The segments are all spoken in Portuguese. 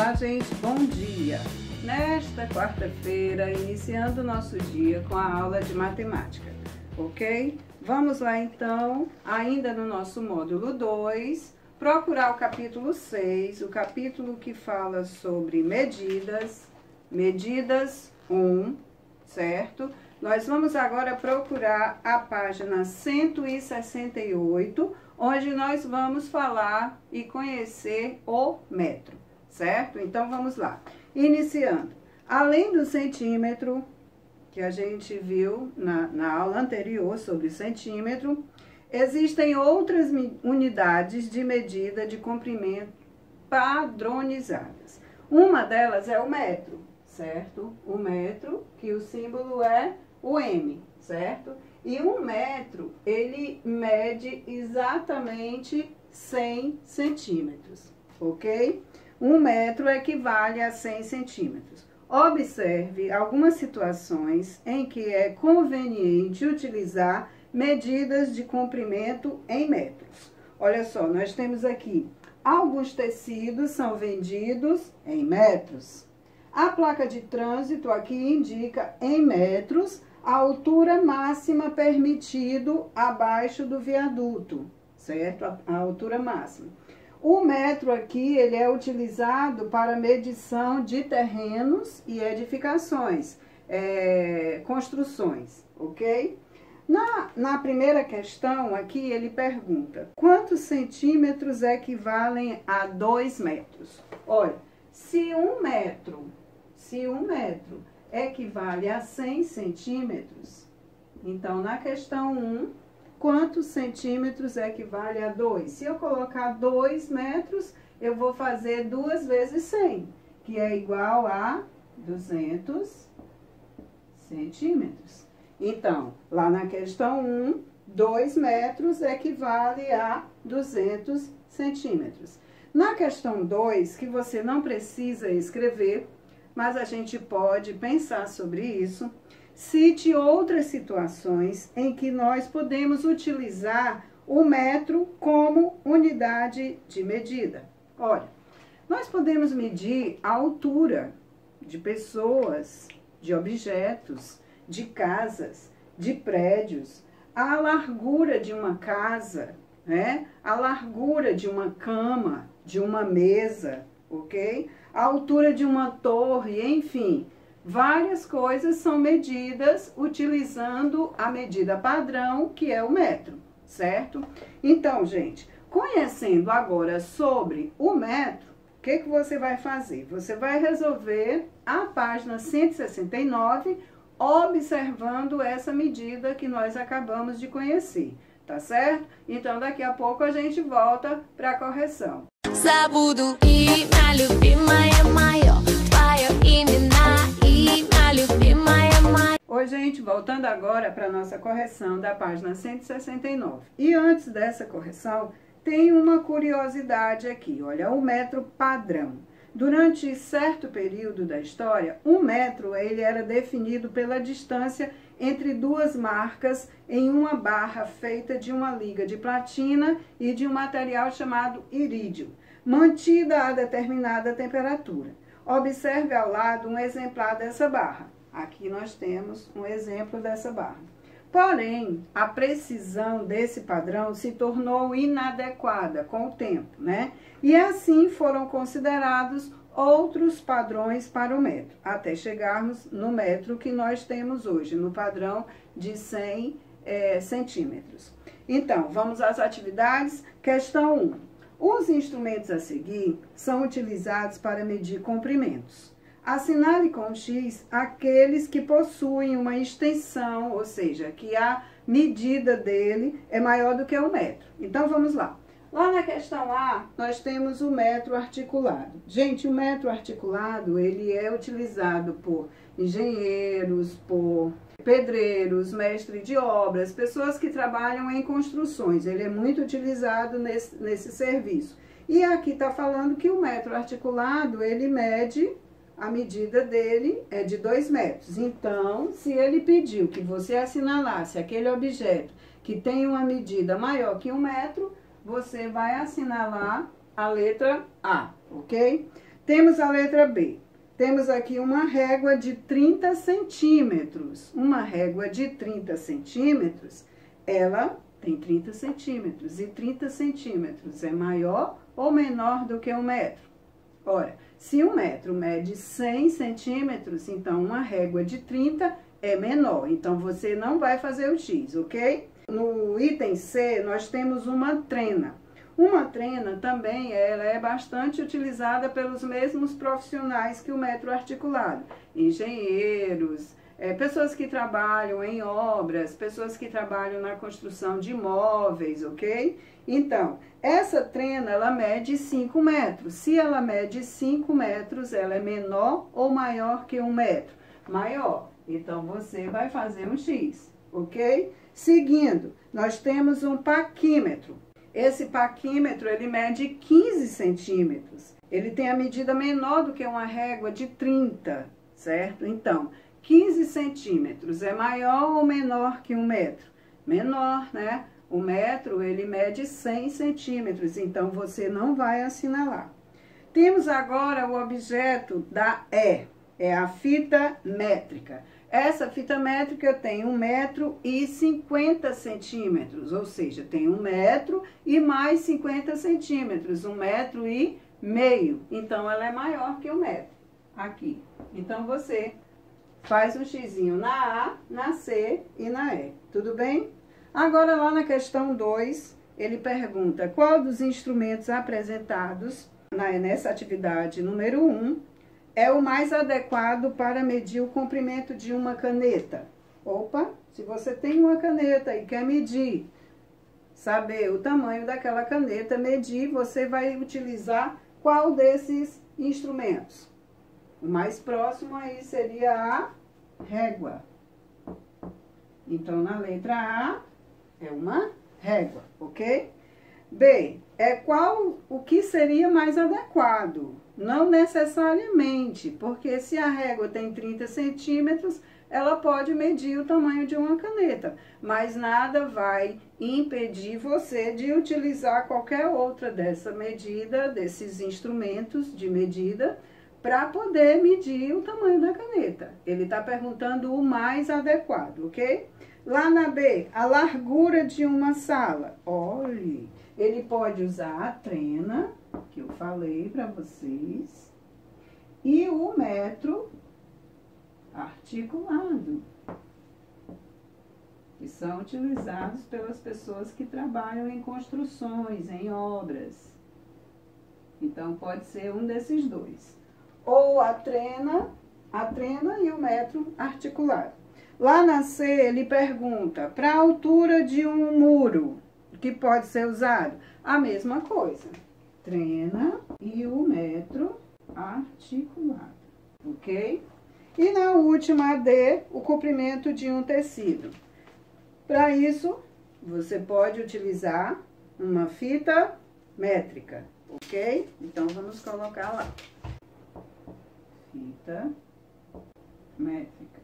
Olá, gente, bom dia! Nesta quarta-feira, iniciando o nosso dia com a aula de matemática, ok? Vamos lá, então, ainda no nosso módulo 2, procurar o capítulo 6, o capítulo que fala sobre medidas, medidas 1, certo? Nós vamos agora procurar a página 168, onde nós vamos falar e conhecer o metro, certo? Então, vamos lá. Iniciando. Além do centímetro, que a gente viu na aula anterior sobre centímetro, existem outras unidades de medida de comprimento padronizadas. Uma delas é o metro, certo? O metro, que o símbolo é o M, certo? E um metro, ele mede exatamente 100 centímetros, ok? Um metro equivale a 100 centímetros. Observe algumas situações em que é conveniente utilizar medidas de comprimento em metros. Olha só, nós temos aqui, alguns tecidos são vendidos em metros. A placa de trânsito aqui indica em metros a altura máxima permitido abaixo do viaduto, certo? A altura máxima. O metro aqui, ele é utilizado para medição de terrenos e edificações, construções, ok? Na primeira questão aqui, ele pergunta, quantos centímetros equivalem a 2 metros? Olha, se um metro equivale a 100 centímetros, então na questão 1, quantos centímetros equivale a 2? Se eu colocar 2 metros, eu vou fazer 2 vezes 100, que é igual a 200 centímetros. Então, lá na questão 1, 2 metros equivale a 200 centímetros. Na questão 2, que você não precisa escrever, mas a gente pode pensar sobre isso, cite outras situações em que nós podemos utilizar o metro como unidade de medida. Olha, nós podemos medir a altura de pessoas, de objetos, de casas, de prédios, a largura de uma casa, né? A largura de uma cama, de uma mesa, ok? A altura de uma torre, enfim, várias coisas são medidas utilizando a medida padrão, que é o metro, certo? Então, gente, conhecendo agora sobre o metro, o que você vai fazer? Você vai resolver a página 169, observando essa medida que nós acabamos de conhecer, tá certo? Então, daqui a pouco a gente volta para a correção. Забуду имя любимое мое, твое имя любимое мое. Oi, gente, voltando agora para a nossa correção da página 169. E antes dessa correção, tem uma curiosidade aqui, olha, o metro padrão. Durante certo período da história, um metro ele era definido pela distância entre duas marcas em uma barra feita de uma liga de platina e de um material chamado irídio, mantida a determinada temperatura. Observe ao lado um exemplar dessa barra. Aqui nós temos um exemplo dessa barra. Porém, a precisão desse padrão se tornou inadequada com o tempo, né? E assim foram considerados outros padrões para o metro, até chegarmos no metro que nós temos hoje, no padrão de 100 centímetros. Então, vamos às atividades. Questão 1. Os instrumentos a seguir são utilizados para medir comprimentos. Assinale com X aqueles que possuem uma extensão, ou seja, que a medida dele é maior do que o metro. Então, vamos lá. Lá na questão A, nós temos o metro articulado. Gente, o metro articulado, ele é utilizado por engenheiros, por pedreiros, mestres de obras, pessoas que trabalham em construções. Ele é muito utilizado nesse serviço. E aqui está falando que o metro articulado, ele mede, a medida dele é de 2 metros. Então, se ele pediu que você assinalasse aquele objeto que tem uma medida maior que 1 metro, você vai assinalar a letra A, ok? Temos a letra B. Temos aqui uma régua de 30 centímetros. Uma régua de 30 centímetros, ela tem 30 centímetros. E 30 centímetros é maior ou menor do que 1 metro? Ora, se 1 metro mede 100 centímetros, então uma régua de 30 é menor. Então, você não vai fazer o X, ok? No item C, nós temos uma trena. Uma trena também ela é bastante utilizada pelos mesmos profissionais que o metro articulado. Engenheiros, pessoas que trabalham em obras, pessoas que trabalham na construção de imóveis, ok? Então, essa trena, ela mede 5 metros. Se ela mede 5 metros, ela é menor ou maior que 1 metro? Maior. Então, você vai fazer um X, ok? Seguindo, nós temos um paquímetro. Esse paquímetro, ele mede 15 centímetros. Ele tem a medida menor do que uma régua de 30, certo? Então, 15 centímetros é maior ou menor que 1 metro? Menor, né? O metro, ele mede 100 centímetros, então você não vai assinalar. Temos agora o objeto da E, é a fita métrica. Essa fita métrica tem 1 metro e 50 centímetros, ou seja, tem 1 metro e mais 50 centímetros, 1 metro e meio. Então, ela é maior que 1 metro, aqui. Então, você faz um xizinho na A, na C e na E, tudo bem? Agora, lá na questão 2, ele pergunta qual dos instrumentos apresentados nessa atividade número 1 é o mais adequado para medir o comprimento de uma caneta. Opa, se você tem uma caneta e quer medir, saber o tamanho daquela caneta, medir, você vai utilizar qual desses instrumentos? O mais próximo aí seria a régua. Então, na letra A, é uma régua, ok? B, qual o que seria mais adequado? Não necessariamente, porque se a régua tem 30 centímetros, ela pode medir o tamanho de uma caneta, mas nada vai impedir você de utilizar qualquer outra dessa medida, desses instrumentos de medida, para poder medir o tamanho da caneta. Ele está perguntando o mais adequado, ok? Lá na B, a largura de uma sala. Olhe, ele pode usar a trena, que eu falei para vocês, e o metro articulado, que são utilizados pelas pessoas que trabalham em construções, em obras. Então, pode ser um desses dois. Ou a trena e o metro articulado. Lá na C, ele pergunta, para a altura de um muro, que pode ser usado? A mesma coisa. Trena e o metro articulado, ok? E na última, D, o comprimento de um tecido. Para isso, você pode utilizar uma fita métrica, ok? Então, vamos colocar lá. Fita métrica.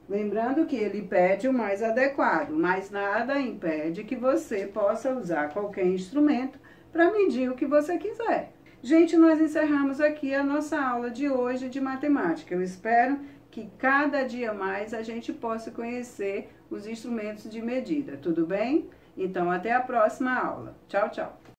Lembrando que ele pede o mais adequado, mas nada impede que você possa usar qualquer instrumento para medir o que você quiser. Gente, nós encerramos aqui a nossa aula de hoje de matemática. Eu espero que cada dia mais a gente possa conhecer os instrumentos de medida, tudo bem? Então, até a próxima aula. Tchau, tchau!